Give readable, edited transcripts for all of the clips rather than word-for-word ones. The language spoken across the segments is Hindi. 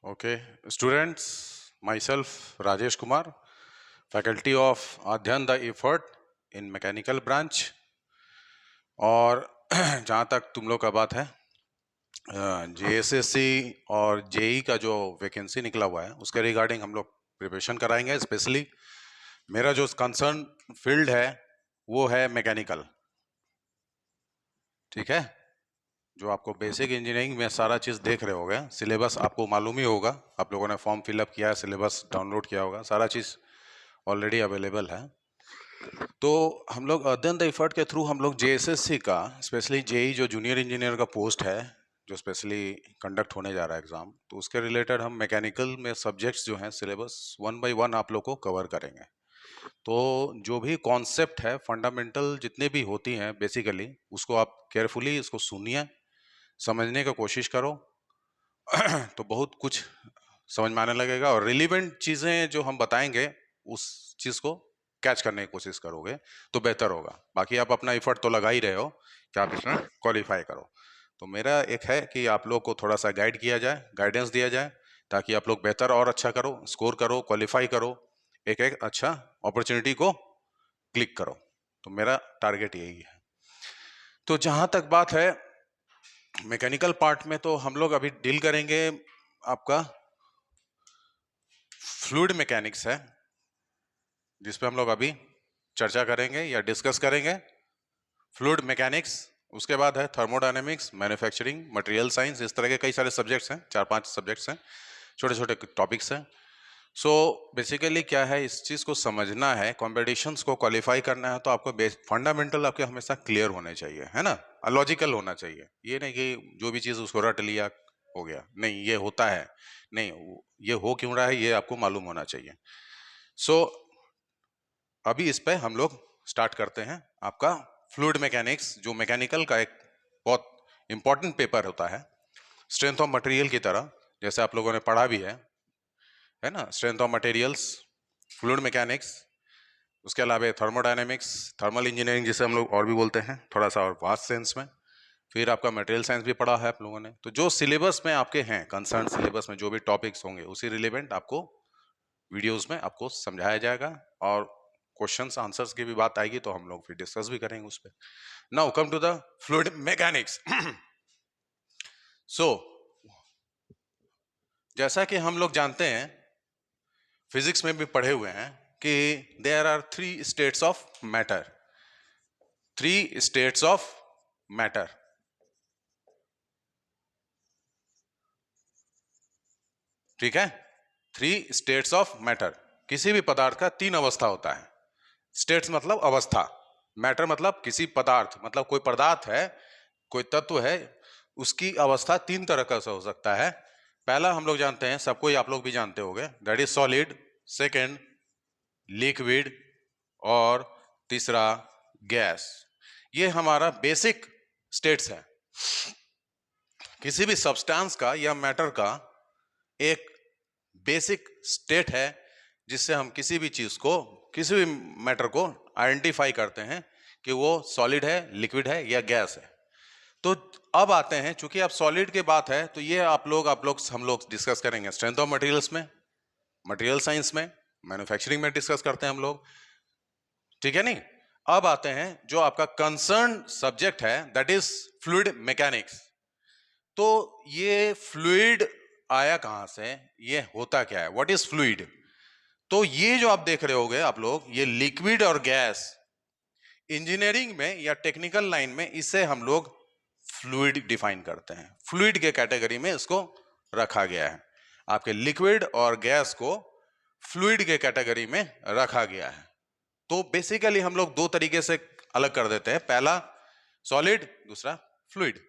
Okay, students, myself Rajesh Kumar, faculty of अध्ययन the effort in mechanical branch. और जहाँ तक तुम लोग का बात है, जेएसएससी और जेई का जो वैकेंसी निकला हुआ है उसके रिगार्डिंग हम लोग प्रिपरेशन कराएंगे। स्पेशली मेरा जो कंसर्न फील्ड है वो है मैकेनिकल। ठीक है, जो आपको बेसिक इंजीनियरिंग में सारा चीज़ देख रहे होगे, सिलेबस आपको मालूम ही होगा, आप लोगों ने फॉर्म फिलअप किया है, सिलेबस डाउनलोड किया होगा, सारा चीज़ ऑलरेडी अवेलेबल है। तो हम लोग अध्ययन द एफर्ट के थ्रू हम लोग जेएसएससी का, स्पेशली जेई जो जूनियर इंजीनियर का पोस्ट है, जो स्पेशली कंडक्ट होने जा रहा है एग्जाम, तो उसके रिलेटेड हम मैकेनिकल में सब्जेक्ट्स जो हैं सिलेबस 1 बाय 1 आप लोग को कवर करेंगे। तो जो भी कॉन्सेप्ट है, फंडामेंटल जितने भी होती हैं बेसिकली, उसको आप केयरफुली इसको सुनिए, समझने की कोशिश करो तो बहुत कुछ समझ में आने लगेगा। और रिलीवेंट चीज़ें जो हम बताएंगे उस चीज़ को कैच करने की कोशिश करोगे तो बेहतर होगा। बाकी आप अपना एफर्ट तो लगा ही रहे हो कि आप इसमें क्वालिफाई करो। तो मेरा एक है कि आप लोग को थोड़ा सा गाइड किया जाए, गाइडेंस दिया जाए, ताकि आप लोग बेहतर और अच्छा करो, स्कोर करो, क्वालिफाई करो, एक एक अच्छा अपॉर्चुनिटी को क्लिक करो। तो मेरा टारगेट यही है। तो जहाँ तक बात है मैकेनिकल पार्ट में, तो हम लोग अभी डील करेंगे, आपका फ्लूइड मैकेनिक्स है जिस पे हम लोग अभी चर्चा करेंगे या डिस्कस करेंगे, फ्लूइड मैकेनिक्स। उसके बाद है थर्मोडायनेमिक्स, मैन्युफैक्चरिंग, मटेरियल साइंस, इस तरह के कई सारे सब्जेक्ट्स हैं, 4-5 सब्जेक्ट्स हैं, छोटे छोटे टॉपिक्स हैं। सो बेसिकली क्या है, इस चीज़ को समझना है, कॉम्पिटिशन्स को क्वालिफाई करना है, तो आपको फंडामेंटल आपके हमेशा क्लियर होने चाहिए, है ना, लॉजिकल होना चाहिए। ये नहीं कि जो भी चीज़ उसको रट लिया हो गया, नहीं ये होता है, नहीं ये हो क्यों रहा है ये आपको मालूम होना चाहिए। सो अभी इस पे हम लोग स्टार्ट करते हैं आपका फ्लूइड मैकेनिक्स, जो मैकेनिकल का एक बहुत इंपॉर्टेंट पेपर होता है, स्ट्रेंथ ऑफ मटेरियल की तरह, जैसे आप लोगों ने पढ़ा भी है ना, strength of materials, fluid mechanics, उसके अलावा थर्मोडायनेमिक्स, थर्मल इंजीनियरिंग जिसे हम लोग और भी बोलते हैं थोड़ा सा और वास्ट सेंस में, फिर आपका मटेरियल साइंस भी पढ़ा है आप लोगों ने। तो जो सिलेबस में आपके हैं, कंसर्न सिलेबस में जो भी टॉपिक्स होंगे उसी रिलेवेंट आपको वीडियोस में आपको समझाया जाएगा, और क्वेश्चंस आंसर्स की भी बात आएगी तो हम लोग फिर डिस्कस भी करेंगे उस पर। Now come to the fluid mechanics. So जैसा कि हम लोग जानते हैं, फिजिक्स में भी पढ़े हुए हैं कि there are 3 states of matter, 3 states of matter. ठीक है, 3 स्टेट्स ऑफ मैटर। किसी भी पदार्थ का 3 अवस्था होता है। स्टेट्स मतलब अवस्था, मैटर मतलब किसी पदार्थ, मतलब कोई पदार्थ है, कोई तत्व है, उसकी अवस्था 3 तरह का हो सकता है। पहला हम लोग जानते हैं, सबको ही आप लोग भी जानते होंगे, that is solid. Second liquid, और तीसरा गैस। ये हमारा बेसिक स्टेट्स है। किसी भी सब्सटेंस का या मैटर का एक बेसिक स्टेट है जिससे हम किसी भी चीज को, किसी भी मैटर को आइडेंटिफाई करते हैं कि वो सॉलिड है, लिक्विड है या गैस है। तो अब आते हैं, चूंकि अब सॉलिड की बात है तो ये हम लोग डिस्कस करेंगे स्ट्रेंथ ऑफ मटेरियल्स में, मटेरियल साइंस में, मैन्युफैक्चरिंग में डिस्कस करते हैं हम लोग। ठीक है, नहीं। अब आते हैं जो आपका कंसर्न सब्जेक्ट है, दैट इज फ्लूइड मैकेनिक्स। तो ये फ्लूइड आया कहां से, ये होता क्या है, व्हाट इज फ्लूइड। तो ये जो आप देख रहे होगे आप लोग, ये लिक्विड और गैस, इंजीनियरिंग में या टेक्निकल लाइन में इसे हम लोग फ्लूइड डिफाइन करते हैं, फ्लूइड के कैटेगरी में इसको रखा गया है। आपके लिक्विड और गैस को फ्लूइड के कैटेगरी में रखा गया है। तो बेसिकली हम लोग 2 तरीके से अलग कर देते हैं, पहला सॉलिड, दूसरा फ्लूइड।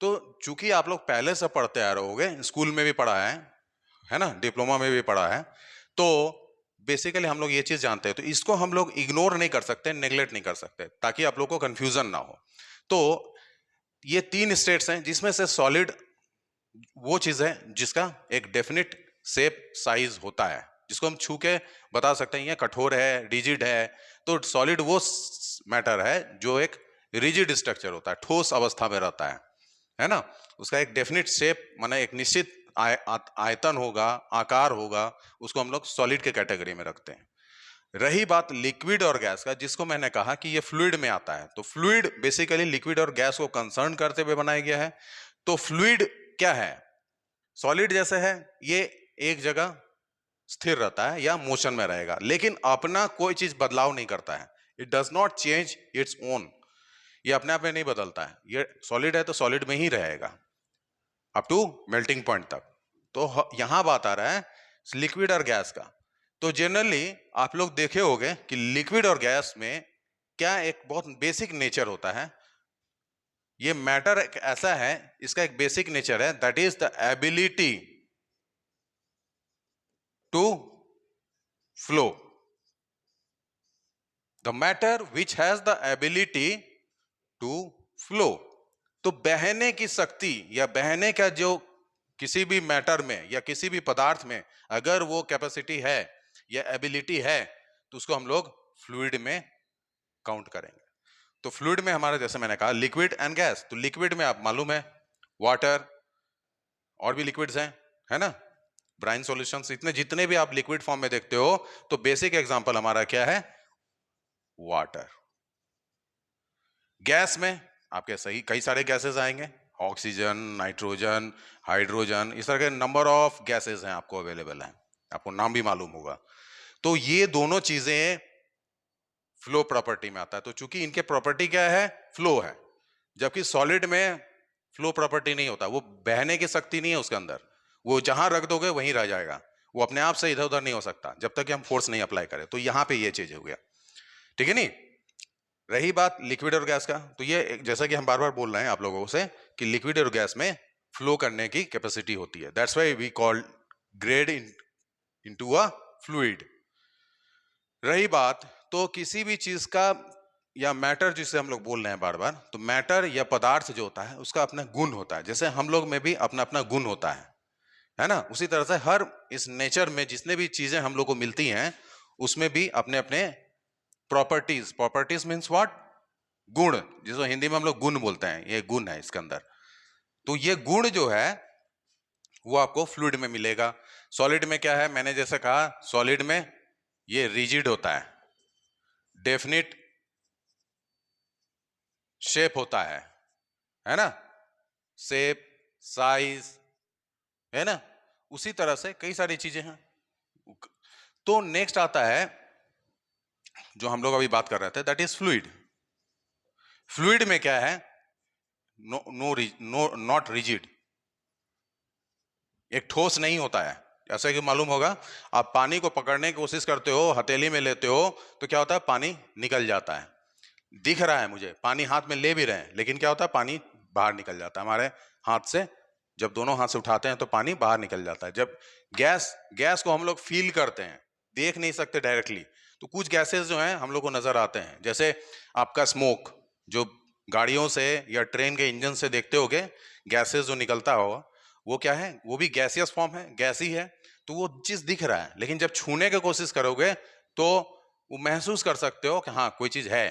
तो चूंकि आप लोग पहले से पढ़ते आ रहे होगे, स्कूल में भी पढ़ा है ना, डिप्लोमा में भी पढ़ा है, तो बेसिकली हम लोग ये चीज जानते हैं, तो इसको हम लोग इग्नोर नहीं कर सकते, नेग्लेक्ट नहीं कर सकते, ताकि आप लोग को कंफ्यूजन ना हो। तो ये 3 स्टेट्स हैं, जिसमें से सॉलिड वो चीज है जिसका एक डेफिनेट शेप साइज होता है, जिसको हम छू के बता सकते हैं ये कठोर है, रिजिड है। तो सॉलिड वो मैटर है जो एक रिजिड स्ट्रक्चर होता है, ठोस अवस्था में रहता है ना, उसका एक डेफिनेट शेप, माने एक निश्चित आयतन होगा, आकार होगा, उसको हम लोग सॉलिड के कैटेगरी में रखते हैं। रही बात लिक्विड और गैस का, जिसको मैंने कहा कि ये फ्लूइड में आता है, तो फ्लूइड बेसिकली लिक्विड और गैस को कंसर्न करते हुए बनाया गया है। तो फ्लूइड क्या है? सॉलिड जैसे है, ये एक जगह स्थिर रहता है या मोशन में रहेगा, लेकिन अपना कोई चीज बदलाव नहीं करता है। It does not change its own, ये अपने आप में नहीं बदलता है। ये सॉलिड है तो सॉलिड में ही रहेगा अप टू मेल्टिंग पॉइंट तक। तो यहां बात आ रहा है लिक्विड और गैस का। तो जनरली आप लोग देखे होंगे कि लिक्विड और गैस में क्या एक बहुत बेसिक नेचर होता है। ये मैटर एक ऐसा है, इसका एक बेसिक नेचर है, that is the ability to flow. The matter which has the ability to flow. तो बहने की शक्ति या बहने का जो किसी भी मैटर में या किसी भी पदार्थ में अगर वो कैपेसिटी है या एबिलिटी है, तो उसको हम लोग फ्लूइड में काउंट करेंगे। तो फ्लूइड में हमारा, जैसे मैंने कहा, लिक्विड एंड गैस। तो लिक्विड में आप मालूम है वाटर, और भी लिक्विड्स हैं, है ना, ब्राइन सॉल्यूशंस, इतने जितने भी आप लिक्विड फॉर्म में देखते हो, तो बेसिक एग्जांपल हमारा क्या है? वाटर। गैस में आपके सही कई सारे गैसेस आएंगे, ऑक्सीजन, नाइट्रोजन, हाइड्रोजन, इस तरह के नंबर ऑफ गैसेस हैं आपको अवेलेबल हैं, आपको नाम भी मालूम होगा। तो ये दोनों चीजें फ्लो प्रॉपर्टी में आता है। तो चूंकि इनके प्रॉपर्टी क्या है? फ्लो है, जबकि सॉलिड में फ्लो प्रॉपर्टी नहीं होता, वो बहने की शक्ति नहीं है उसके अंदर, वो जहां रख दोगे वहीं रह जाएगा, वो अपने आप से इधर उधर नहीं हो सकता जब तक कि हम फोर्स नहीं अप्लाई करें। तो यहां पे ये चीज हो गया, ठीक है नहीं। रही बात लिक्विड और गैस का, तो ये जैसा कि हम बार बार बोल रहे हैं आप लोगों से कि लिक्विड और गैस में फ्लो करने की कैपेसिटी होती है, that's why we call grade into a fluid. रही बात तो किसी भी चीज का या मैटर जिसे हम लोग बोल रहे हैं बार बार, तो मैटर या पदार्थ जो होता है उसका अपना गुण होता है, जैसे हम लोग में भी अपना अपना गुण होता है ना। उसी तरह से हर इस नेचर में जितने भी चीजें हम लोग को मिलती हैं उसमें भी अपने अपने प्रॉपर्टीज, प्रॉपर्टीज मीन्स व्हाट? गुण, जिसको हिंदी में हम लोग गुण बोलते हैं, ये गुण है इसके अंदर। तो ये गुण जो है वो आपको फ्लूइड में मिलेगा। सॉलिड में क्या है? मैंने जैसे कहा, सॉलिड में ये रिजिड होता है, डेफिनिट शेप होता है ना, शेप, साइज, है ना। उसी तरह से कई सारी चीजें हैं। तो नेक्स्ट आता है जो हम लोग अभी बात कर रहे थे, दैट इज फ्लूइड। फ्लूइड में क्या है? नॉट रिजिड, एक ठोस नहीं होता है। जैसे कि मालूम होगा, आप पानी को पकड़ने की कोशिश करते हो, हथेली में लेते हो, तो क्या होता है? पानी निकल जाता है। दिख रहा है मुझे, पानी हाथ में ले भी रहे हैं, लेकिन क्या होता है? पानी बाहर निकल जाता है हमारे हाथ से। जब दोनों हाथ से उठाते हैं तो पानी बाहर निकल जाता है। जब गैस को हम लोग फील करते हैं, देख नहीं सकते डायरेक्टली, तो कुछ गैसेस जो हैं हम लोग को नजर आते हैं। जैसे आपका स्मोक, जो गाड़ियों से या ट्रेन के इंजन से देखते होगे, गैसेस जो निकलता होगा, वो क्या है? वो भी गैसियस फॉर्म है, गैस ही है। तो वो चीज दिख रहा है, लेकिन जब छूने की कोशिश करोगे तो वो महसूस कर सकते हो कि हाँ कोई चीज है,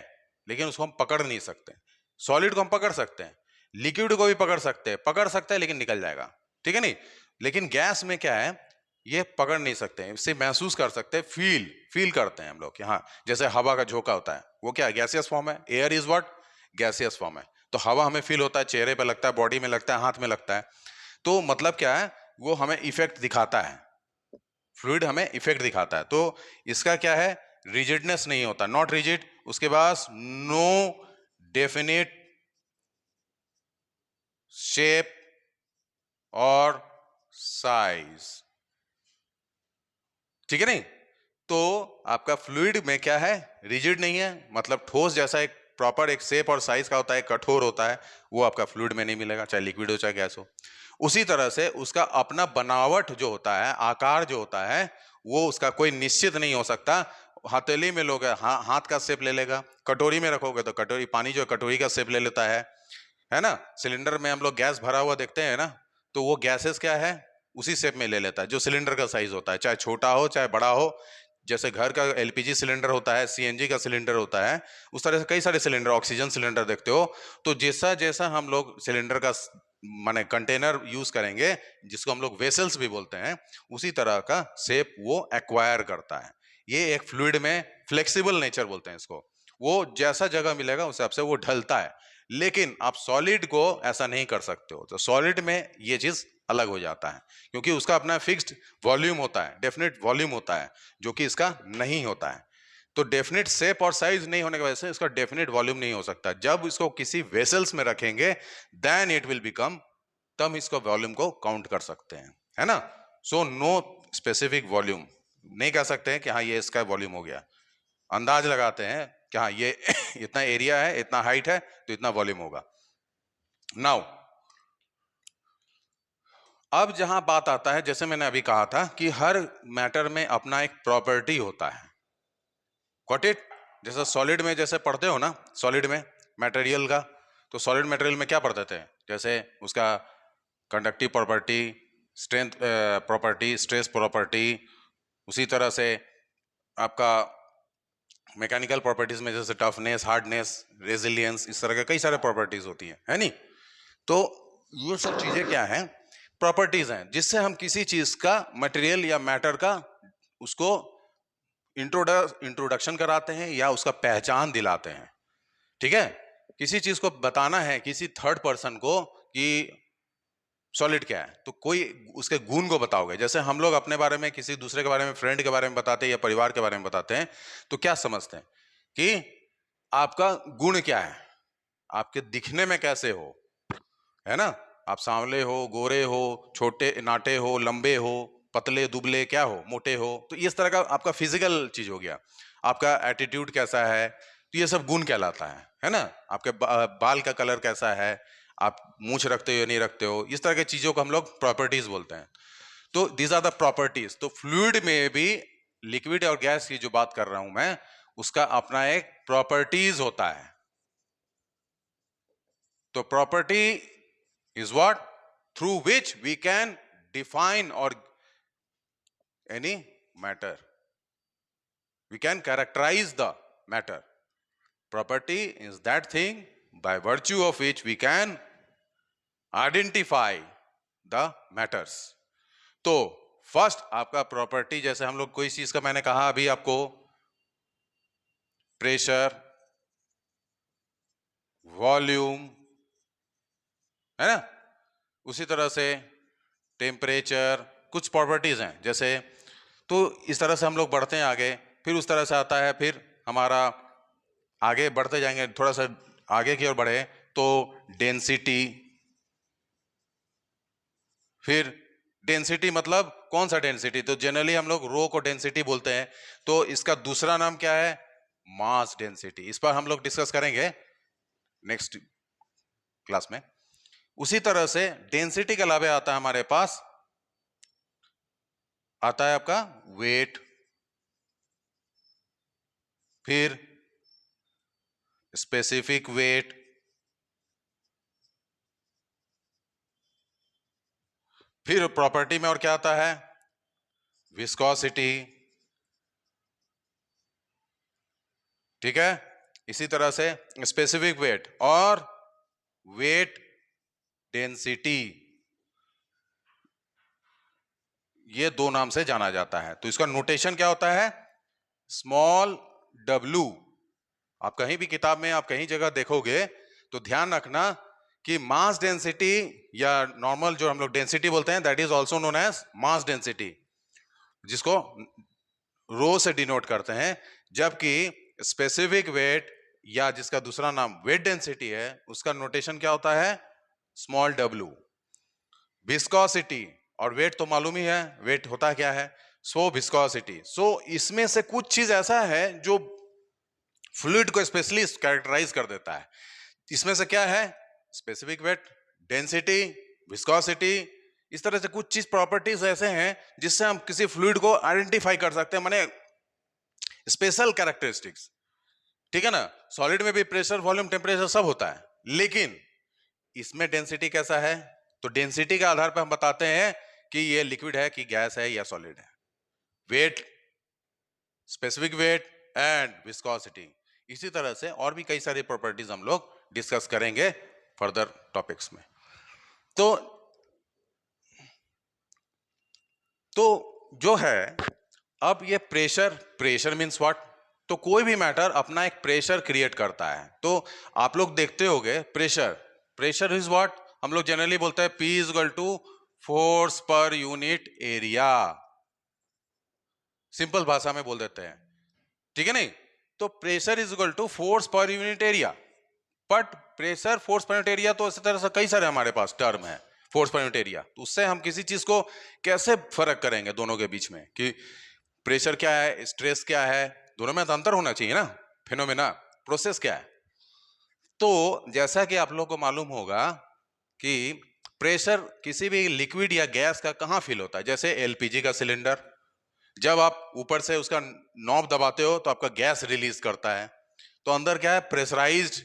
लेकिन उसको हम पकड़ नहीं सकते। सॉलिड को हम पकड़ सकते हैं, लिक्विड को भी पकड़ सकते हैं लेकिन निकल जाएगा, ठीक है नहीं। लेकिन गैस में क्या है? ये पकड़ नहीं सकते हैं, इससे महसूस कर सकते हैं, फील करते हैं हम लोग कि हाँ, जैसे हवा का झोंका होता है, वो क्या है? गैसियस फॉर्म है। Air is what? Gaseous form है। तो हवा हमें फील होता है, चेहरे पे लगता है, बॉडी में लगता है, हाथ में लगता है। तो मतलब क्या है? वो हमें इफेक्ट दिखाता है, फ्लूइड हमें इफेक्ट दिखाता है। तो इसका क्या है? रिजिडनेस नहीं होता, नॉट रिजिड। उसके बाद नो डेफिनिट शेप और साइज, ठीक है नहीं। तो आपका फ्लूइड में क्या है? रिजिड नहीं है, मतलब ठोस जैसा एक प्रॉपर एक शेप और साइज का होता है, कठोर होता है, वो आपका फ्लूइड में नहीं मिलेगा, चाहे लिक्विड हो चाहे गैस हो। उसी तरह से उसका अपना बनावट जो होता है, आकार जो होता है, वो उसका कोई निश्चित नहीं हो सकता। हथेली में लोगे हाथ का शेप ले लेगा, कटोरी में रखोगे तो कटोरी, पानी जो कटोरी का शेप ले लेता है ना। सिलेंडर में हम लोग गैस भरा हुआ देखते हैं ना, तो वो गैसेस क्या है? उसी शेप में ले लेता है जो सिलेंडर का साइज होता है, चाहे छोटा हो चाहे बड़ा हो। जैसे घर का एलपीजी सिलेंडर होता है, सीएनजी का सिलेंडर होता है, उस तरह से कई सारे सिलेंडर, ऑक्सीजन सिलेंडर देखते हो। तो जैसा जैसा हम लोग सिलेंडर का माने कंटेनर यूज करेंगे, जिसको हम लोग वेसल्स भी बोलते हैं, उसी तरह का शेप वो एक्वायर करता है। ये एक फ्लूइड में फ्लेक्सिबल नेचर बोलते हैं इसको, वो जैसा जगह मिलेगा उस हिसाब से वो ढलता है। लेकिन आप सॉलिड को ऐसा नहीं कर सकते हो, तो सॉलिड में ये चीज अलग हो जाता है, क्योंकि उसका अपना फिक्स्ड वॉल्यूम होता है, डेफिनेट वॉल्यूम होता है, जो कि इसका नहीं होता है। तो डेफिनेट शेप और साइज नहीं होने की वजह से इसका डेफिनेट वॉल्यूम नहीं हो सकता। जब इसको किसी वेसल्स में रखेंगे देन इट विल बिकम, तब इसको वॉल्यूम को काउंट कर सकते हैं, है ना। सो नो स्पेसिफिक वॉल्यूम नहीं कह सकते हैं कि हाँ ये इसका वॉल्यूम हो गया, अंदाज लगाते हैं कि हाँ ये इतना एरिया है, इतना हाइट है, तो इतना वॉल्यूम होगा। नाउ अब जहां बात आता है, जैसे मैंने अभी कहा था कि हर मैटर में अपना एक प्रॉपर्टी होता है, गॉट इट। जैसे सॉलिड में जैसे पढ़ते हो ना, सॉलिड में मटेरियल का, तो सॉलिड मटेरियल में क्या पढ़ते थे, जैसे उसका conductive property, strength property, stress property, उसी तरह से आपका मैकेनिकल प्रॉपर्टीज में जैसे टफनेस, हार्डनेस, रेजिलियंस, इस तरह के कई सारे प्रॉपर्टीज होती हैं, है नहीं। तो ये सब चीजें क्या हैं, प्रॉपर्टीज हैं, जिससे हम किसी चीज का, मटेरियल या मैटर का, उसको इंट्रोडक्शन कराते हैं या उसका पहचान दिलाते हैं। ठीक है, किसी चीज को बताना है किसी थर्ड पर्सन को कि सॉलिड क्या है, तो कोई उसके गुण को बताओगे। जैसे हम लोग अपने बारे में किसी दूसरे के बारे में, फ्रेंड के बारे में बताते हैं या परिवार के बारे में बताते हैं, तो क्या समझते हैं कि आपका गुण क्या है, आपके दिखने में कैसे हो, है ना। आप सांवले हो, गोरे हो, छोटे नाटे हो, लंबे हो, पतले दुबले, क्या हो, मोटे हो, तो इस तरह का आपका फिजिकल चीज हो गया। आपका एटीट्यूड कैसा है, तो ये सब गुण कहलाता है ना। आपके बाल का कलर कैसा है, आप मूंछ रखते हो या नहीं रखते हो, इस तरह की चीजों को हम लोग प्रॉपर्टीज बोलते हैं। तो दीज आर द प्रॉपर्टीज। तो फ्लूइड में भी, लिक्विड और गैस की जो बात कर रहा हूं मैं, उसका अपना एक प्रॉपर्टीज होता है। तो property is what, through which we can define or any matter, we can characterize the matter. Property is that thing by virtue of which we can identify the matters. तो फर्स्ट आपका प्रॉपर्टी, जैसे हम लोग कोई चीज का, मैंने कहा अभी आपको, प्रेशर, वॉल्यूम, है ना, उसी तरह से टेम्परेचर, कुछ प्रॉपर्टीज हैं जैसे। तो इस तरह से हम लोग बढ़ते हैं आगे, फिर उस तरह से आता है, फिर हमारा आगे बढ़ते जाएंगे, थोड़ा सा आगे की ओर बढ़े तो डेंसिटी। फिर डेंसिटी मतलब कौन सा डेंसिटी, तो जनरली हम लोग रो को डेंसिटी बोलते हैं, तो इसका दूसरा नाम क्या है, मास डेंसिटी। इस पर हम लोग डिस्कस करेंगे नेक्स्ट क्लास में। उसी तरह से डेंसिटी के अलावा आता है हमारे पास, आता है आपका वेट, फिर स्पेसिफिक वेट, फिर प्रॉपर्टी में और क्या आता है, विस्कोसिटी। ठीक है, इसी तरह से स्पेसिफिक वेट और वेट डेंसिटी, ये दो नाम से जाना जाता है। तो इसका नोटेशन क्या होता है, स्मॉल w। आप कहीं भी किताब में, आप कहीं जगह देखोगे तो ध्यान रखना कि मास डेंसिटी या नॉर्मल जो हम लोग डेंसिटी बोलते हैं, that is also known as mass density, जिसको रो से डिनोट करते हैं। जबकि स्पेसिफिक वेट या जिसका दूसरा नाम वेट डेंसिटी है, उसका नोटेशन क्या होता है, स्मॉल w। विस्कोसिटी और वेट तो मालूम ही है, वेट होता क्या है, सो विस्कोसिटी। सो इसमें से कुछ चीज ऐसा है जो फ्लूइड को स्पेशली कैरेक्टराइज कर देता है। इसमें से क्या है, स्पेसिफिक वेट, डेंसिटी, विस्कोसिटी, इस तरह से कुछ चीज प्रॉपर्टीज ऐसे हैं जिससे हम किसी फ्लूइड को आइडेंटिफाई कर सकते हैं, माने स्पेशल कैरेक्टरिस्टिक्स। ठीक है ना। सॉलिड में भी प्रेशर, वॉल्यूम, टेम्परेचर सब होता है, लेकिन इसमें डेंसिटी कैसा है, तो डेंसिटी के आधार पर हम बताते हैं कि ये लिक्विड है कि गैस है या सॉलिड है। Weight, specific weight and viscosity. इसी तरह से और भी कई सारी प्रॉपर्टीज हम लोग डिस्कस करेंगे फर्दर टॉपिक्स में। तो जो है, अब ये प्रेशर मीन्स व्हाट? तो कोई भी मैटर अपना एक प्रेशर क्रिएट करता है। तो आप लोग देखते होंगे प्रेशर इज व्हाट? हम लोग जनरली बोलते हैं P is equal to force per unit area, simple भाषा में बोल देते हैं, ठीक है नहीं? तो pressure is equal to force per unit area. But pressure force per unit area तो इस तरह से कई सारे हमारे पास टर्म है, फोर्स पर यूनिट एरिया। तो उससे हम किसी चीज को कैसे फर्क करेंगे दोनों के बीच में कि प्रेशर क्या है, स्ट्रेस क्या है, दोनों में तो अंतर होना चाहिए ना, फिनोमेना, प्रोसेस क्या है। तो जैसा कि आप लोगों को मालूम होगा कि प्रेशर किसी भी लिक्विड या गैस का कहाँ फील होता है, जैसे एलपीजी का सिलेंडर, जब आप ऊपर से उसका नॉब दबाते हो तो आपका गैस रिलीज करता है, तो अंदर क्या है, प्रेशराइज्ड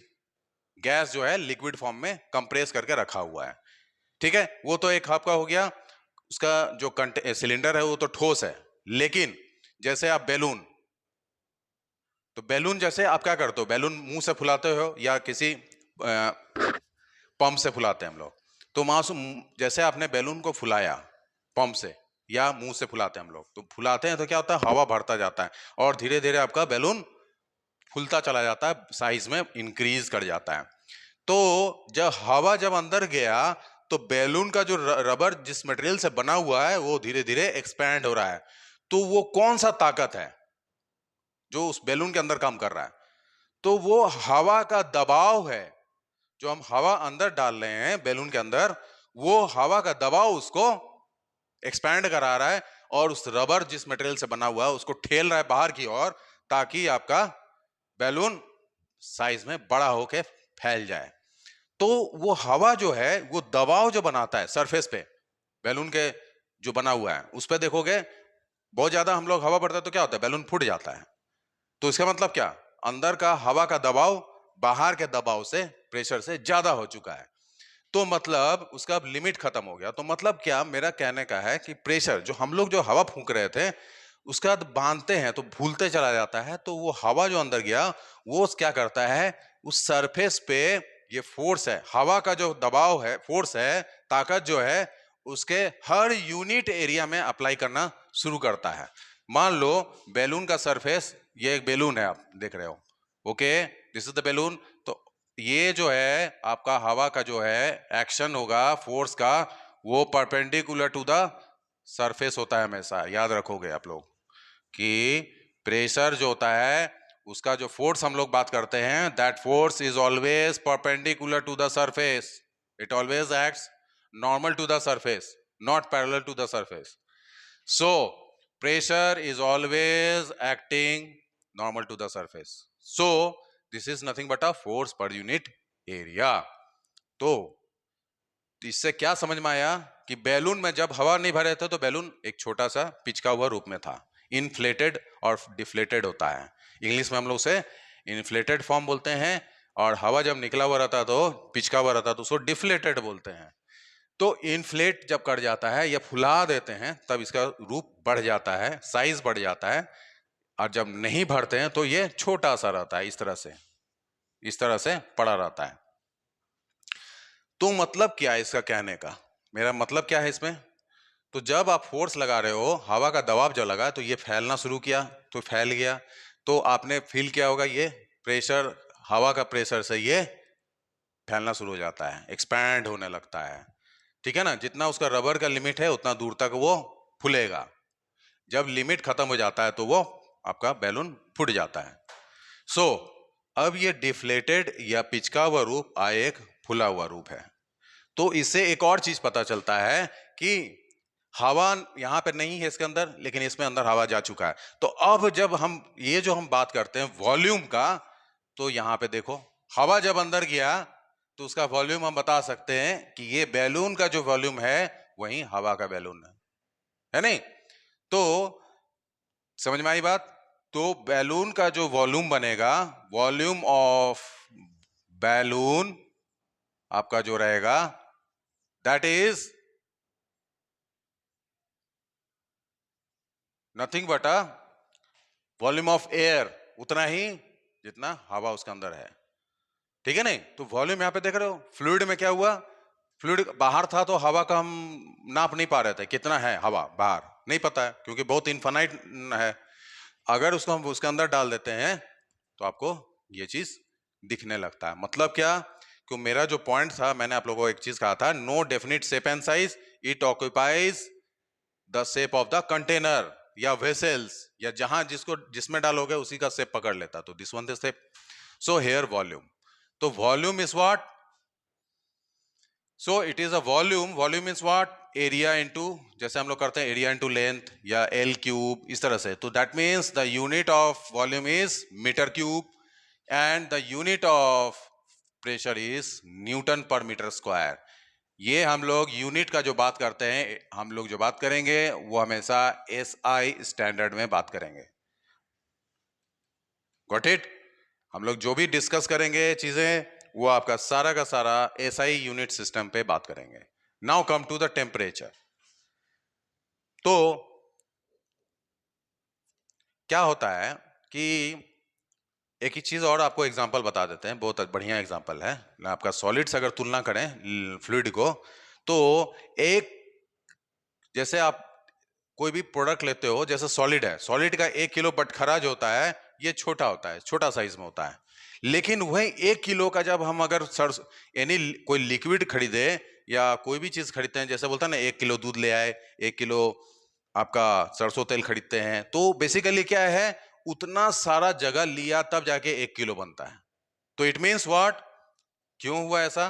गैस जो है लिक्विड फॉर्म में कंप्रेस करके रखा हुआ है, ठीक है? वो तो एक आपका हो गया, उसका जो सिलेंडर है वो तो ठोस है। लेकिन जैसे आप बैलून, तो बैलून जैसे आप क्या करते हो, बैलून मुंह से फुलाते हो या किसी पंप से फुलाते हैं हम लोग। तो जैसे आपने बैलून को फुलाया पंप से या मुंह से फुलाते हैं हम लोग, तो फुलाते हैं तो क्या होता है, हवा भरता जाता है और धीरे धीरे आपका बैलून फूलता चला जाता है, साइज में इंक्रीज कर जाता है। तो जब अंदर गया तो बैलून का जो रबर जिस मटेरियल से बना हुआ है वो धीरे धीरे एक्सपैंड हो रहा है। तो वो कौन सा ताकत है जो उस बैलून के अंदर काम कर रहा है? तो वो हवा का दबाव है। जो हम हवा अंदर डाल रहे हैं बैलून के अंदर, वो हवा का दबाव उसको एक्सपैंड करा रहा है और उस रबर जिस मटेरियल से बना हुआ है उसको ठेल रहा है बाहर की ओर, ताकि आपका बैलून साइज में बड़ा होके फैल जाए। तो वो हवा जो है वो दबाव जो बनाता है सरफेस पे बैलून के जो बना हुआ है उस पर देखोगे, बहुत ज्यादा हम लोग हवा भरते हैं तो क्या होता है, बैलून फूट जाता है। तो इसका मतलब क्या, अंदर का हवा का दबाव बाहर के दबाव से, प्रेशर से ज्यादा हो चुका है। तो मतलब उसका अब लिमिट खत्म हो गया। तो मतलब क्या मेरा कहने का है कि प्रेशर जो हम लोग जो हवा फूंक रहे थे उसके बाद बांधते हैं तो भूलते चला जाता है, तो वो हवा जो अंदर गया वो क्या करता है, उस सरफेस पे ये फोर्स है, हवा का जो दबाव है, फोर्स है, ताकत जो है, उसके हर यूनिट एरिया में अप्लाई करना शुरू करता है। मान लो बैलून का सरफेस, ये एक बैलून है आप देख रहे हो, okay, this is the balloon. तो ये जो है आपका हवा का जो है एक्शन होगा फोर्स का, वो परपेंडिकुलर टू द सरफेस होता है हमेशा, याद रखोगे आप लोग कि प्रेशर जो होता है उसका जो फोर्स हम लोग बात करते हैं, that force is always perpendicular to the surface, it always acts normal to the surface, not parallel to the surface. So pressure is always acting normal to the surface, so this is nothing but a force per unit area। तो इससे क्या समझ में आया कि बैलून में जब हवा नहीं भरे थे तो बैलून एक छोटा सा पिचका हुआ रूप में था, इन्फ्लेटेड और डिफ्लेटेड होता है, इंग्लिश में हम लोग उसे इन्फ्लेटेड फॉर्म बोलते हैं, और हवा जब निकला हुआ रहता तो पिचका हुआ रहता तो उसको डिफ्लेटेड बोलते हैं। तो इन्फ्लेट जब कर जाता है या फुला देते हैं तब इसका रूप बढ़ जाता है, साइज बढ़ जाता है, और जब नहीं भरते हैं तो ये छोटा सा रहता है, इस तरह से पड़ा रहता है। तो मतलब क्या है इसका कहने का, मेरा मतलब क्या है इसमें, तो जब आप फोर्स लगा रहे हो, हवा का दबाव जो लगा तो ये फैलना शुरू किया, तो फैल गया, तो आपने फील किया होगा ये प्रेशर, हवा का प्रेशर से ये फैलना शुरू हो जाता है, एक्सपैंड होने लगता है, ठीक है ना? जितना उसका रबर का लिमिट है उतना दूर तक वो फूलेगा, जब लिमिट खत्म हो जाता है तो वो आपका बैलून फूट जाता है। सो अब ये डिफ्लेटेड या पिचका हुआ रूप एक फुला हुआ रूप है। तो इससे एक और चीज पता चलता है कि हवा यहां पे नहीं है इसके अंदर, लेकिन इसमें अंदर हवा जा चुका है। तो अब जब हम ये जो हम बात करते हैं वॉल्यूम का, तो यहां पे देखो हवा जब अंदर गया तो उसका वॉल्यूम हम बता सकते हैं कि ये बैलून का जो वॉल्यूम है वही हवा का बैलून है नहीं? तो समझ में आई बात? तो बैलून का जो वॉल्यूम बनेगा, वॉल्यूम ऑफ बैलून आपका जो रहेगा, that is nothing but a volume of air, उतना ही जितना हवा उसके अंदर है, ठीक है नहीं? तो वॉल्यूम यहां पे देख रहे हो, फ्लूइड में क्या हुआ, फ्लूइड बाहर था तो हवा का हम नाप नहीं पा रहे थे, कितना है हवा बाहर नहीं पता है, क्योंकि बहुत इनफाइनाइट है। अगर उसको हम उसके अंदर डाल देते हैं तो आपको ये चीज दिखने लगता है। मतलब क्या, कि मेरा जो पॉइंट था, मैंने आप लोगों को एक चीज कहा था, no definite shape and size, it occupies the shape of the container या वेसल्स, या जहां जिसको जिसमें डालोगे उसी का शेप पकड़ लेता। तो this one the shape. So here volume, तो volume is what, so it is a volume, volume means what, area into, जैसे हम लोग करते हैं एरिया इनटू लेंथ या एल क्यूब, इस तरह से। तो that means the unit of volume is metre cube and the unit of pressure is newton per metre square. ये हम लोग यूनिट का जो बात करते हैं, हम लोग जो बात करेंगे वो हमेशा एसआई स्टैंडर्ड में बात करेंगे। Got it? हम लोग जो भी डिस्कस करेंगे चीजें, वो आपका सारा का सारा एसआई यूनिट सिस्टम पे बात करेंगे। Now come to the temperature. तो क्या होता है कि एक ही चीज और आपको एग्जांपल बता देते हैं, बहुत बढ़िया एग्जांपल है। आपका सॉलिड्स अगर तुलना करें फ्लूइड को, तो एक, जैसे आप कोई भी प्रोडक्ट लेते हो, जैसे सॉलिड है, सॉलिड का 1 किलो बटखरा जो होता है ये छोटा होता है, छोटा साइज में होता है। लेकिन वही 1 किलो का जब हम अगर यानी कोई लिक्विड खरीदे या कोई भी चीज खरीदते हैं, जैसे बोलते हैं ना 1 किलो दूध ले आए, 1 किलो आपका सरसों तेल खरीदते हैं, तो बेसिकली क्या है, उतना सारा जगह लिया तब जाके 1 किलो बनता है। तो इट मीन्स व्हाट, क्यों हुआ ऐसा,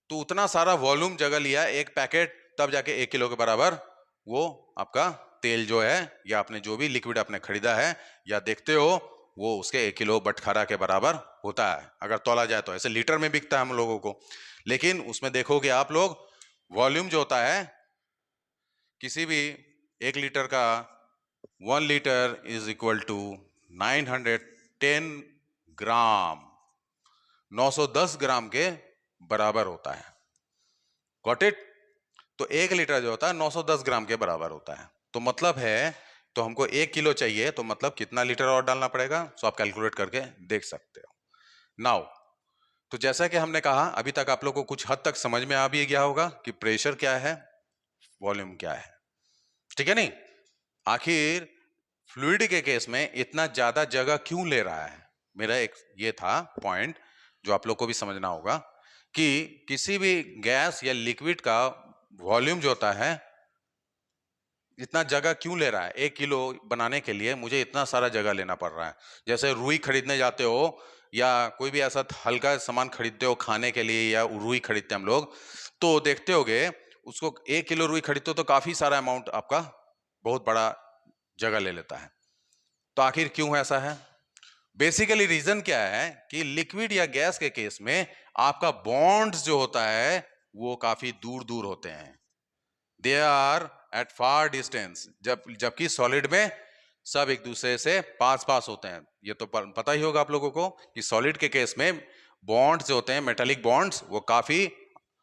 तो उतना सारा वॉल्यूम जगह लिया एक पैकेट, तब जाके 1 किलो के बराबर वो आपका तेल जो है, या आपने जो भी लिक्विड आपने खरीदा है या देखते हो, वो उसके 1 किलो बटखरा के बराबर होता है। अगर तोला जाए तो ऐसे लीटर में बिकता है हम लोगों को, लेकिन उसमें देखोगे आप लोग वॉल्यूम जो होता है किसी भी 1 लीटर का, 1 लीटर इज इक्वल टू 910 ग्राम, 910 ग्राम के बराबर होता है। Got it? तो 1 लीटर जो होता है 910 ग्राम के बराबर होता है। तो मतलब है, तो हमको 1 किलो चाहिए, तो मतलब कितना लीटर और डालना पड़ेगा, सो आप कैलकुलेट करके देख सकते हो। नाउ, तो जैसा कि हमने कहा, अभी तक आप लोग को कुछ हद तक समझ में आ भी गया होगा कि प्रेशर क्या है, वॉल्यूम क्या है, ठीक है नहीं? आखिर फ्लूइड के केस में इतना ज्यादा जगह क्यों ले रहा है, मेरा एक ये था पॉइंट जो आप लोग को भी समझना होगा, कि किसी भी गैस या लिक्विड का वॉल्यूम जो होता है इतना जगह क्यों ले रहा है। 1 किलो बनाने के लिए मुझे इतना सारा जगह लेना पड़ रहा है। जैसे रुई खरीदने जाते हो या कोई भी ऐसा हल्का सामान खरीदते हो खाने के लिए, या रुई खरीदते हैं हम लोग, तो देखते होगे उसको 1 किलो रुई खरीदते हो तो काफी सारा अमाउंट आपका बहुत बड़ा जगह ले लेता है। तो आखिर क्यों ऐसा है? बेसिकली रीजन क्या है कि लिक्विड या गैस के केस में आपका बॉन्ड्स जो होता है वो काफी दूर दूर होते हैं, they are at far distance, जबकि सॉलिड में सब एक दूसरे से पास पास होते हैं। ये तो पता ही होगा आप लोगों को कि सॉलिड के केस में बॉन्ड्स जो होते हैं, मेटालिक बॉन्ड्स, वो काफी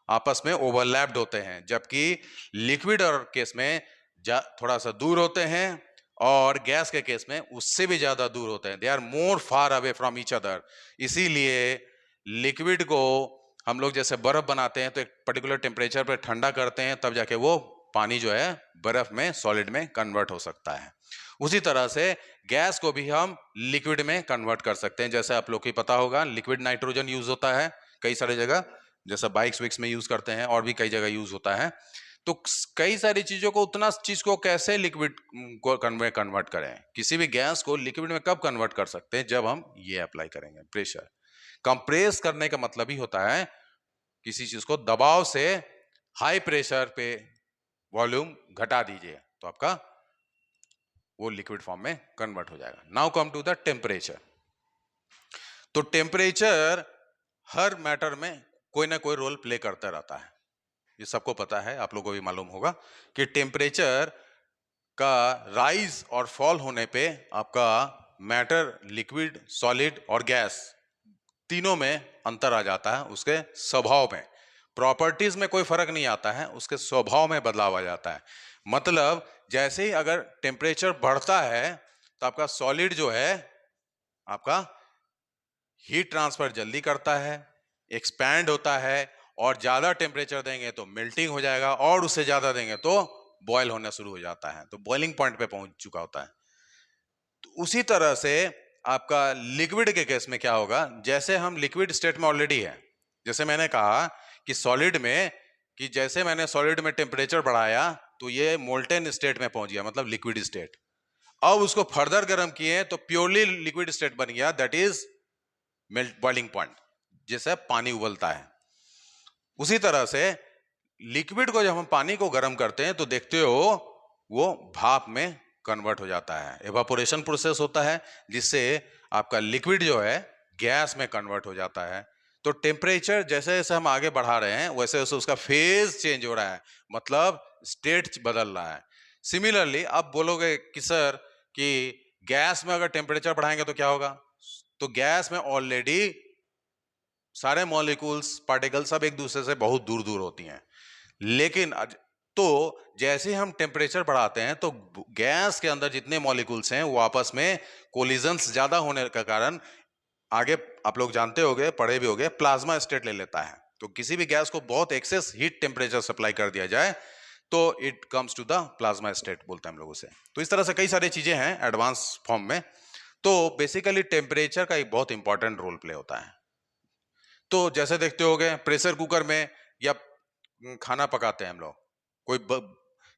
आपस में ओवरलैप्ड होते हैं, जबकि लिक्विड और केस में थोड़ा सा दूर होते हैं, और गैस के केस में उससे भी ज्यादा दूर होते हैं, they are more far away from each other. इसीलिए लिक्विड को हम लोग जैसे बर्फ बनाते हैं तो एक पर्टिकुलर टेम्परेचर पर ठंडा करते हैं, तब जाके वो पानी जो है बर्फ में, सॉलिड में कन्वर्ट हो सकता है। उसी तरह से गैस को भी हम लिक्विड में कन्वर्ट कर सकते हैं। जैसे आप लोग को पता होगा लिक्विड नाइट्रोजन यूज होता है कई सारी जगह, जैसे बाइक्स विक्स में यूज करते हैं, और भी कई जगह यूज होता है। तो कई सारी चीजों को, उतना चीज को कैसे लिक्विड को कन्वर्ट करें, किसी भी गैस को लिक्विड में कब कन्वर्ट कर सकते हैं, जब हम ये अप्लाई करेंगे प्रेशर। कंप्रेस करने का मतलब ही होता है किसी चीज को दबाव से हाई प्रेशर पे वॉल्यूम घटा दीजिए तो आपका वो लिक्विड फॉर्म में कन्वर्ट हो जाएगा। Now come to the temperature. तो टेम्परेचर हर मैटर में कोई ना कोई रोल प्ले करता रहता है, ये सबको पता है, आप लोगों को भी मालूम होगा कि टेम्परेचर का राइज और फॉल होने पे आपका मैटर, लिक्विड, सॉलिड और गैस तीनों में अंतर आ जाता है, उसके स्वभाव में, प्रॉपर्टीज में कोई फर्क नहीं आता है, उसके स्वभाव में बदलाव आ जाता है। मतलब जैसे ही अगर टेम्परेचर बढ़ता है तो आपका सॉलिड जो है आपका हीट ट्रांसफर जल्दी करता है, एक्सपैंड होता है, और ज्यादा टेम्परेचर देंगे तो मेल्टिंग हो जाएगा, और उससे ज्यादा देंगे तो बॉयल होना शुरू हो जाता है, तो बॉइलिंग पॉइंट पे पहुंच चुका होता है। तो उसी तरह से आपका लिक्विड के केस में क्या होगा, जैसे हम लिक्विड स्टेट में ऑलरेडी है, जैसे मैंने कहा कि सॉलिड में, कि जैसे मैंने सॉलिड में टेम्परेचर बढ़ाया तो ये मोल्टेन स्टेट में पहुंच गया, मतलब लिक्विड स्टेट। अब उसको फर्दर गर्म किए तो प्योरली लिक्विड स्टेट बन गया, that is melt boiling point, जैसे पानी उबलता है। उसी तरह से लिक्विड को जब हम पानी को गर्म करते हैं तो देखते हो वो भाप में कन्वर्ट हो जाता है, एवापोरेशन प्रोसेस होता है, जिससे आपका लिक्विड जो है गैस में कन्वर्ट हो जाता है। तो टेम्परेचर जैसे जैसे हम आगे बढ़ा रहे हैं वैसे वैसे उसका फेज चेंज हो रहा है, मतलब स्टेट बदल रहा है। सिमिलरली आप बोलोगे कि सर कि गैस में अगर टेम्परेचर बढ़ाएंगे तो क्या होगा, तो गैस में ऑलरेडी सारे मॉलिक्यूल्स पार्टिकल सब एक दूसरे से बहुत दूर दूर होती हैं, लेकिन तो जैसे हम टेम्परेचर बढ़ाते हैं तो गैस के अंदर जितने मॉलिक्यूल्स हैं वो आपस में कोलिजन्स ज्यादा होने के कारण, आगे आप लोग जानते होंगे, पढ़े भी होंगे, प्लाज्मा स्टेट ले लेता है। तो किसी भी गैस को बहुत एक्सेस हीट टेम्परेचर सप्लाई कर दिया जाए तो it comes to the plasma state बोलते हैं हम लोग उसे। तो इस तरह से कई सारी चीजें हैं एडवांस फॉर्म में। तो बेसिकली टेम्परेचर का एक बहुत इंपॉर्टेंट रोल प्ले होता है। तो जैसे देखते होंगे प्रेशर कुकर में या खाना पकाते हैं हम लोग,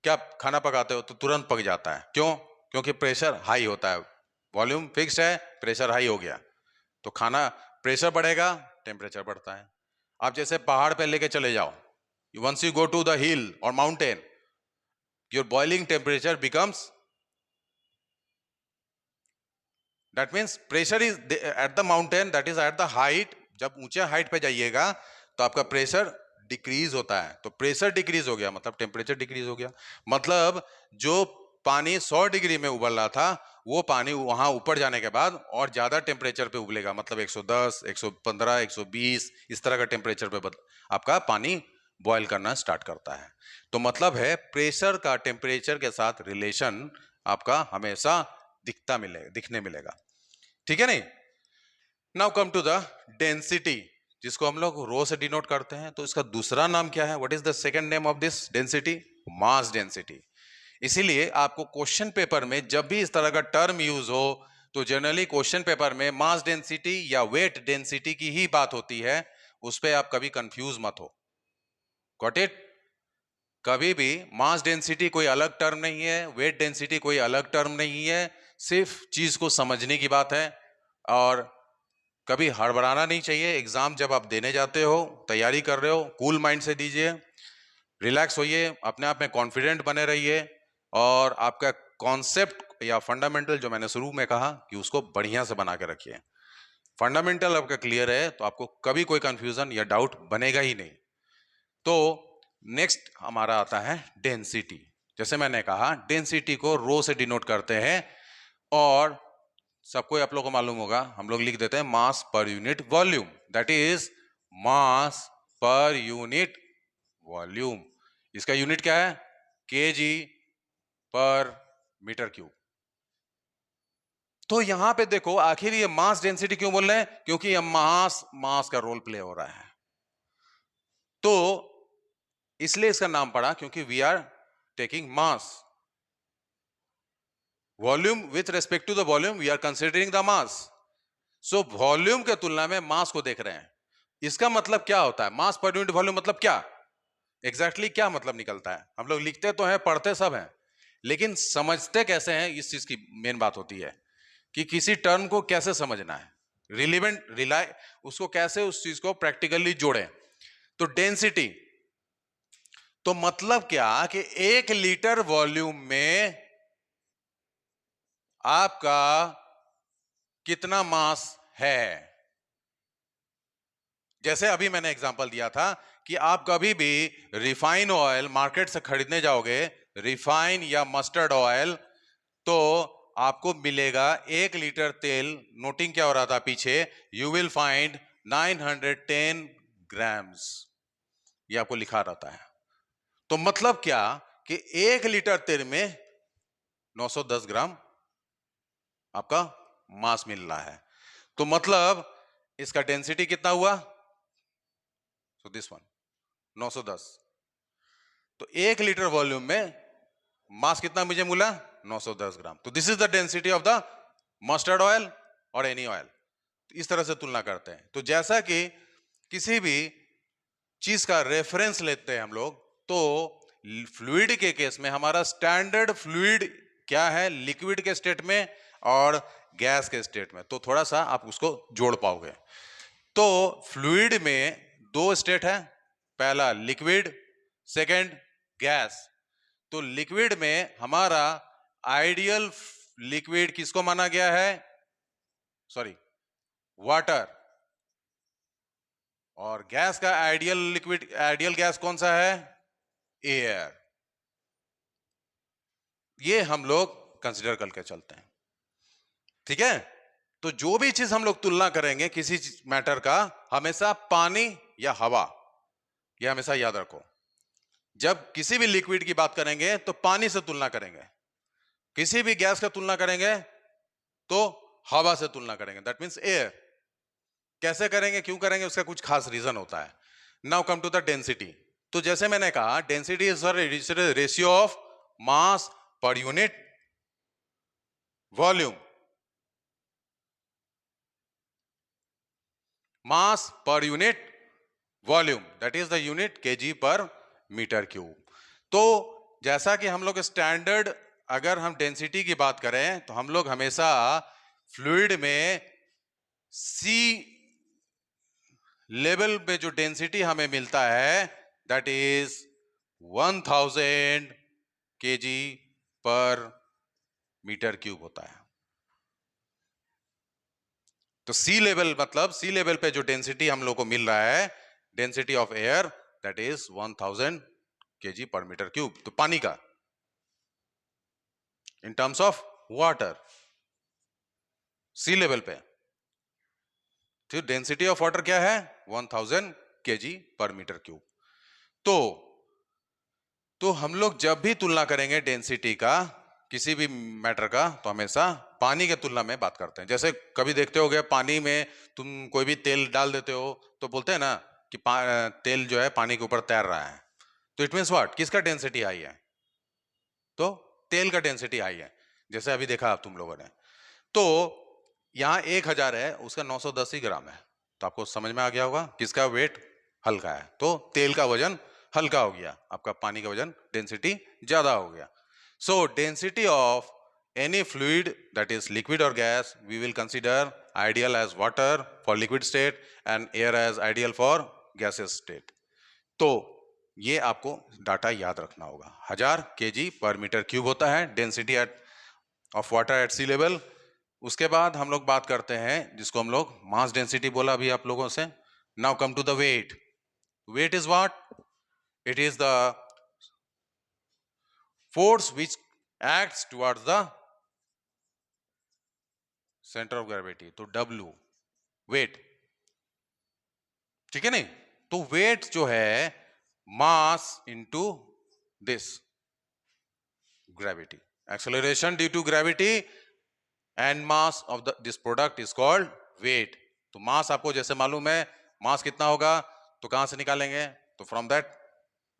क्या खाना पकाते हो तो तुरंत पक जाता है, क्यों? क्योंकि प्रेशर हाई होता है, वॉल्यूम फिक्स्ड है, प्रेशर हाई हो गया तो खाना, प्रेशर बढ़ेगा टेम्परेचर बढ़ता है। आप जैसे पहाड़ पे लेके चले जाओ, once you go to the hill और mountain, your boiling temperature becomes, that means pressure is at the mountain, that is at the height. जब ऊंचे हाइट पे जाइएगा तो आपका प्रेशर डिक्रीज होता है, तो प्रेशर डिक्रीज हो गया मतलब टेम्परेचर डिक्रीज हो गया। मतलब जो पानी 100 डिग्री में उबल रहा था वो पानी वहां ऊपर जाने के बाद और ज्यादा टेम्परेचर पे उबलेगा, मतलब 110, 115, 120 इस तरह का टेम्परेचर पे आपका पानी बॉयल करना स्टार्ट करता है। तो मतलब है प्रेशर का टेम्परेचर के साथ रिलेशन आपका हमेशा दिखने मिलेगा, ठीक है नहीं? Now come to the density, जिसको हम लोग रो से डिनोट करते हैं। तो इसका दूसरा नाम क्या है? What is the second name of this density? Mass density. इसीलिए आपको क्वेश्चन पेपर में जब भी इस तरह का टर्म यूज हो तो जनरली क्वेश्चन पेपर में मास डेंसिटी या वेट डेंसिटी की ही बात होती है, उस पर आप कभी कंफ्यूज मत हो। Got it? कभी भी मास डेंसिटी कोई अलग टर्म नहीं है, वेट डेंसिटी कोई अलग टर्म नहीं है, सिर्फ चीज को समझने की बात है। और कभी हड़बड़ाना नहीं चाहिए। एग्जाम जब आप देने जाते हो, तैयारी कर रहे हो, कूल माइंड से दीजिए, रिलैक्स होइए, अपने आप में कॉन्फिडेंट बने रहिए, और आपका कॉन्सेप्ट या फंडामेंटल जो मैंने शुरू में कहा कि उसको बढ़िया से बना के रखिए। फंडामेंटल आपका क्लियर है तो आपको कभी कोई कंफ्यूजन या डाउट बनेगा ही नहीं। तो नेक्स्ट हमारा आता है डेंसिटी। जैसे मैंने कहा डेंसिटी को रो से डिनोट करते हैं, और सबको आप लोगों को मालूम होगा, हम लोग लिख देते हैं mass per unit volume, that is mass per unit volume. इसका यूनिट क्या है? KG per metre cube. तो यहां पे देखो आखिर ये मास डेंसिटी क्यों बोल रहे हैं? क्योंकि ये मास का रोल प्ले हो रहा है, तो इसलिए इसका नाम पड़ा, क्योंकि we are taking mass. Volume with respect to the volume we are considering the mass. So volume के तुलना में मास को देख रहे हैं। इसका मतलब क्या होता है? मास पर यूनिट वॉल्यूम मतलब क्या? एग्जैक्टली क्या मतलब निकलता है? हम लोग लिखते तो हैं, पढ़ते सब हैं, लेकिन समझते कैसे हैं, इस चीज की मेन बात होती है कि किसी टर्म को कैसे समझना है, रिलेवेंट रिलाय उसको कैसे उस चीज को प्रैक्टिकली जोड़ें। तो डेंसिटी तो मतलब क्या कि 1 लीटर वॉल्यूम में आपका कितना मास है। जैसे अभी मैंने एग्जांपल दिया था कि आप कभी भी रिफाइन ऑयल मार्केट से खरीदने जाओगे, रिफाइन या मस्टर्ड ऑयल, तो आपको मिलेगा 1 लीटर तेल, नोटिंग क्या हो रहा था पीछे, यू विल फाइंड 910 ग्राम्स, ये आपको लिखा रहता है। तो मतलब क्या कि 1 लीटर तेल में 910 ग्राम आपका मास मिल रहा है। तो मतलब इसका डेंसिटी कितना हुआ? So this one 910। तो 1 लीटर वॉल्यूम में मास कितना मुझे मिला? 910 ग्राम। तो this is the density of the mustard oil और एनी ऑयल। इस तरह से तुलना करते हैं। तो जैसा कि किसी भी चीज का रेफरेंस लेते हैं हम लोग, तो फ्लूइड के केस में हमारा स्टैंडर्ड फ्लूइड क्या है? लिक्विड के स्टेट में और गैस के स्टेट में। तो थोड़ा सा आप उसको जोड़ पाओगे। तो फ्लूइड में 2 स्टेट है, पहला लिक्विड, सेकंड गैस। तो लिक्विड में हमारा आइडियल लिक्विड किसको माना गया है? Sorry, water. और गैस का आइडियल लिक्विड, आइडियल गैस कौन सा है? एयर। ये हम लोग कंसीडर करके चलते हैं, ठीक है। तो जो भी चीज हम लोग तुलना करेंगे किसी मैटर का, हमेशा पानी या हवा, ये हमेशा याद रखो। जब किसी भी लिक्विड की बात करेंगे तो पानी से तुलना करेंगे, किसी भी गैस का तुलना करेंगे तो हवा से तुलना करेंगे, दैट मीन्स एयर। कैसे करेंगे, क्यों करेंगे, उसका कुछ खास रीजन होता है। Now come to the density. तो जैसे मैंने कहा, density is the ratio of mass per unit volume. Mass per unit volume, that is the unit KG per metre cube. तो जैसा कि हम लोग स्टैंडर्ड, अगर हम डेंसिटी की बात करें तो हम लोग हमेशा फ्लूइड में सी लेवल पे जो डेंसिटी हमें मिलता है that is 1000 KG per metre cube होता है। तो सी लेवल मतलब सी लेवल पे जो डेंसिटी हम लोग को मिल रहा है, density of air, that is 1000 KG per metre cube. तो पानी का in terms of water sea level पे, तो डेंसिटी ऑफ वाटर क्या है? 1000 केजी पर मीटर क्यूब। तो हम लोग जब भी तुलना करेंगे डेंसिटी का किसी भी मैटर का, तो हमेशा पानी के तुलना में बात करते हैं। जैसे कभी देखते होगे पानी में तुम कोई भी तेल डाल देते हो तो बोलते हैं ना कि तेल जो है पानी के ऊपर तैर रहा है। तो इट मीन्स व्हाट? किसका डेंसिटी हाई है? तो तेल का डेंसिटी हाई है। जैसे अभी देखा तुम लोगों ने, तो यहां 1000 है, उसका 910 ही ग्राम है। तो आपको समझ में आ गया होगा किसका वेट हल्का है। तो तेल का वजन हल्का हो गया, आपका पानी का वजन डेंसिटी ज्यादा हो गया। सो density of any fluid, that is liquid or gas, we will consider ideal as water for liquid state and air as ideal for gaseous state. तो ये आपको डाटा याद रखना होगा। 1000 केजी पर मीटर क्यूब होता है density of water at sea level. उसके बाद हम लोग बात करते हैं जिसको हम लोग मास डेंसिटी बोला अभी आप लोगों से। Now come to the weight. Weight is what? It is the force which acts towards the centre of gravity. तो W वेट, ठीक है नहीं? तो वेट जो है mass into this gravity, acceleration due to gravity and mass of this product is called weight. तो मास आपको जैसे मालूम है, मास कितना होगा तो कहां से निकालेंगे? तो from that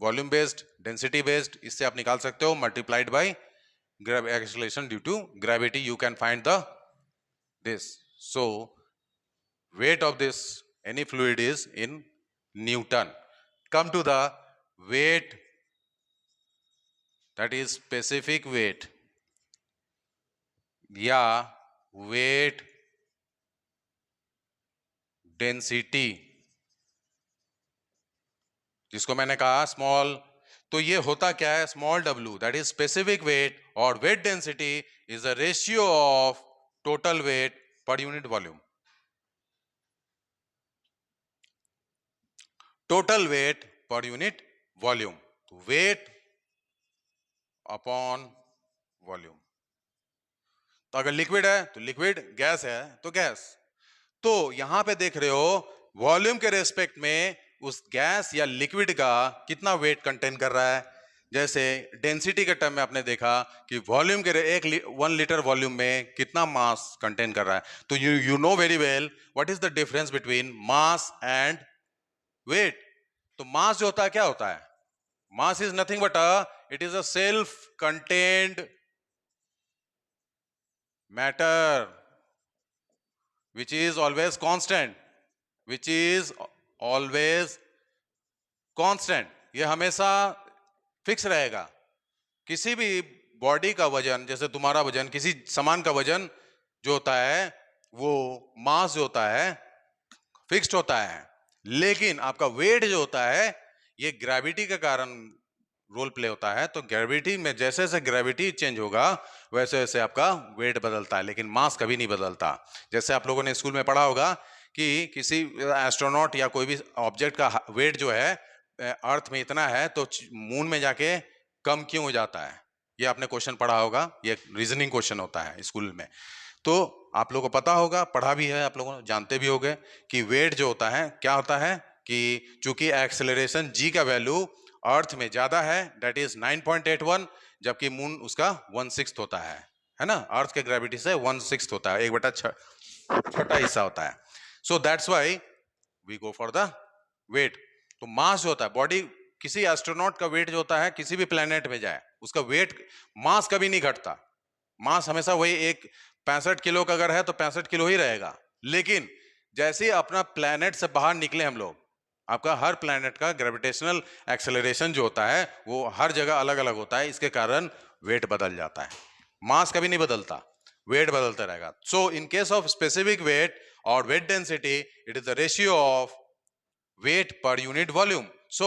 volume based, density based, इससे आप निकाल सकते हो multiplied by acceleration due to gravity, you can find the this. So weight of this any fluid is in Newton. Come to the weight, that is specific weight या weight density, जिसको मैंने कहा स्मॉल। तो ये होता क्या है? Small w, that is specific weight, और weight density is the ratio of total weight per unit volume. Total weight per unit volume, तो वेट अपॉन वॉल्यूम। तो अगर लिक्विड है तो लिक्विड, गैस है तो गैस। तो यहां पे देख रहे हो वॉल्यूम के रेस्पेक्ट में उस गैस या लिक्विड का कितना वेट कंटेन कर रहा है। जैसे डेंसिटी के टर्म में आपने देखा कि वॉल्यूम के 1 लीटर वॉल्यूम में कितना मास कंटेन कर रहा है। तो you know very well what is the difference between mass and weight. तो मास जो होता है क्या होता है? Mass is nothing but it is a self contained matter which is always constant, which is always constant. ये हमेशा फिक्स रहेगा. किसी भी बॉडी का वजन, जैसे तुम्हारा वजन, किसी सामान का वजन जो होता है वो मास जो होता है फिक्स्ड होता है, लेकिन आपका वेट जो होता है ये ग्रेविटी के कारण रोल प्ले होता है. तो ग्रेविटी में जैसे जैसे ग्रेविटी चेंज होगा वैसे वैसे आपका वेट बदलता है, लेकिन मास कभी नहीं बदलता. जैसे आप लोगों ने स्कूल में पढ़ा होगा कि किसी एस्ट्रोनॉट या कोई भी ऑब्जेक्ट का वेट जो है अर्थ में इतना है तो मून में जाके कम क्यों हो जाता है. ये आपने क्वेश्चन पढ़ा होगा, ये रीजनिंग क्वेश्चन होता है स्कूल में. तो आप लोगों को पता होगा, पढ़ा भी है, आप लोगों जानते भी होंगे कि वेट जो होता है क्या होता है कि चूंकि एक्सेलरेशन जी का वैल्यू अर्थ में ज्यादा है, दैट इज 9.81, जबकि मून उसका 1/6 होता है ना. अर्थ के ग्रेविटी से 1/6 होता है, 1/6 हिस्सा होता है. So that's why we go for the weight. तो मास जो होता है, बॉडी, किसी एस्ट्रोनॉट का वेट जो होता है किसी भी प्लेनेट में जाए उसका वेट, मास कभी नहीं घटता. मास हमेशा वही 65 किलो का अगर है तो 65 किलो ही रहेगा. लेकिन जैसे ही अपना प्लेनेट से बाहर निकले हम लोग, आपका हर प्लेनेट का ग्रेविटेशनल एक्सेलरेशन जो होता है वो हर जगह अलग अलग होता है, इसके कारण वेट बदल जाता है. मास कभी नहीं बदलता, वेट बदलता रहेगा. So in case of specific weight और weight density, it is the ratio of weight per unit volume. So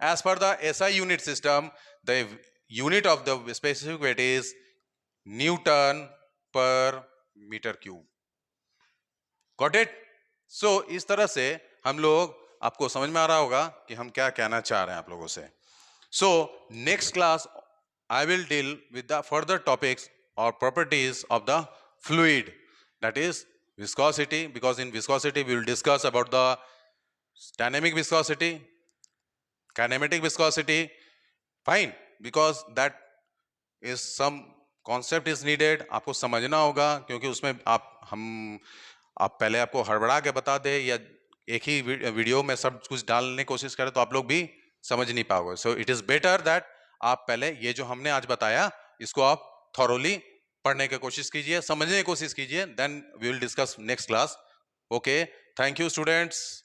as per the SI unit system, the unit of the specific weight is Newton per meter cube. Got it? So इस तरह से हम लोग, आपको समझ में आ रहा होगा कि हम क्या कहना चाह रहे हैं आप लोगों से. So next class I will deal with the further topics or properties of the fluid, that is viscosity, because in viscosity we will discuss about the dynamic viscosity, kinematic viscosity. Fine, because that is some concept is needed. आपको समझना होगा, क्योंकि उसमें आप पहले आपको हड़बड़ा के बता दे या एक ही वीडियो में सब कुछ डालने की कोशिश करें तो आप लोग भी समझ नहीं पाओगे. सो इट इज बेटर दैट आप पहले ये जो हमने आज बताया इसको आप थॉरोली पढ़ने की कोशिश कीजिए, समझने की कोशिश कीजिए, then we will discuss next class. Okay, thank you students.